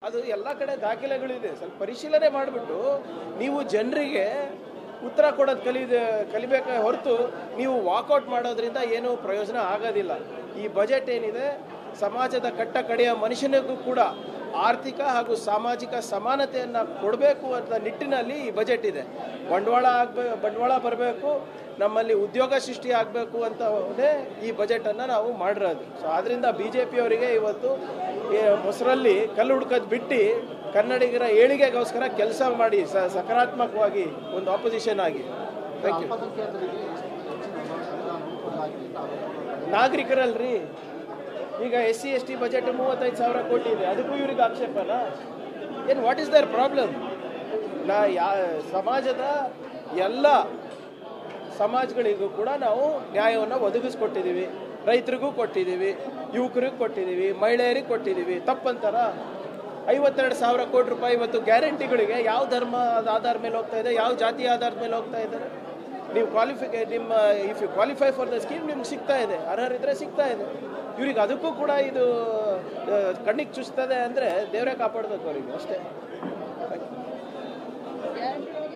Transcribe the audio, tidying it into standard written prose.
ಅದು ಎಲ್ಲ ಕಡೆ ದಾಖಲೆಗಳಿದೆ. ಸ್ವಲ್ಪ ಪರಿಶೀಲನೆ ಮಾಡಿಬಿಟ್ಟು ನೀವು ಜನರಿಗೆ ಉತ್ತರ ಕೊಡೋದು ಕಲಿಬೇಕೆ ಹೊರತು ನೀವು ವಾಕೌಟ್ ಮಾಡೋದ್ರಿಂದ ಏನೂ ಪ್ರಯೋಜನ ಆಗೋದಿಲ್ಲ. ಈ ಬಜೆಟ್ ಏನಿದೆ ಸಮಾಜದ ಕಟ್ಟ ಕಡೆಯ ಮನುಷ್ಯನಿಗೂ ಕೂಡ ಆರ್ಥಿಕ ಹಾಗೂ ಸಾಮಾಜಿಕ ಸಮಾನತೆಯನ್ನು ಕೊಡಬೇಕು ಅಂತ ನಿಟ್ಟಿನಲ್ಲಿ ಈ ಬಜೆಟ್ ಇದೆ. ಬಂಡವಾಳ ಬರಬೇಕು, ನಮ್ಮಲ್ಲಿ ಉದ್ಯೋಗ ಸೃಷ್ಟಿ ಆಗಬೇಕು ಅಂತಲೇ ಈ ಬಜೆಟನ್ನು ನಾವು ಮಾಡಿರೋದು. ಸೊ ಆದ್ದರಿಂದ BJP ಅವರಿಗೆ ಇವತ್ತು ಮೊಸರಲ್ಲಿ ಕಲ್ಲು ಹುಡ್ಕೋದು ಬಿಟ್ಟು ಕನ್ನಡಿಗರ ಏಳಿಗೆಗೋಸ್ಕರ ಕೆಲಸ ಮಾಡಿ ಸಕಾರಾತ್ಮಕವಾಗಿ ಒಂದು ಆಪೋಸಿಷನ್ ಆಗಿ. Thank you. ನಾಗರಿಕರಲ್ರಿ, ಈಗ SC ST ಬಜೆಟ್ 35,000 ಕೋಟಿ ಇದೆ, ಅದಕ್ಕೂ ಇವ್ರಿಗೆ ಆಕ್ಷೇಪನ ಏನು? What is their problem? ಸಮಾಜದ ಎಲ್ಲ ಸಮಾಜಗಳಿಗೂ ಕೂಡ ನಾವು ನ್ಯಾಯವನ್ನು ಒದಗಿಸ್ಕೊಟ್ಟಿದ್ದೀವಿ. ರೈತರಿಗೂ ಕೊಟ್ಟಿದ್ದೀವಿ, ಯುವಕರಿಗೂ ಕೊಟ್ಟಿದ್ದೀವಿ, ಮಹಿಳೆಯರಿಗೆ ಕೊಟ್ಟಿದ್ದೀವಿ. ತಪ್ಪಂತಾರ? 52,000 ಕೋಟಿ ರೂಪಾಯಿ ಇವತ್ತು ಗ್ಯಾರಂಟಿಗಳಿಗೆ ಯಾವ ಧರ್ಮದ ಆಧಾರದ ಮೇಲೆ ಹೋಗ್ತಾ ಇದೆ, ಯಾವ ಜಾತಿಯ ಆಧಾರದ ಮೇಲೆ ಹೋಗ್ತಾ ಇದ್ದಾರೆ? ನೀವು if you qualify for the scheme ನಿಮ್ಗೆ ಸಿಗ್ತಾ ಇದೆ, ಅರ್ಹರಿದ್ರೆ ಸಿಗ್ತಾ ಇದೆ. ಇವ್ರಿಗೆ ಅದಕ್ಕೂ ಕೂಡ ಇದು ಕಣ್ಣಿಗೆ ಚುಚ್ತದೆ ಅಂದರೆ ದೇವರೇ ಕಾಪಾಡಬೇಕು ಅವರಿಗೆ ಅಷ್ಟೇ.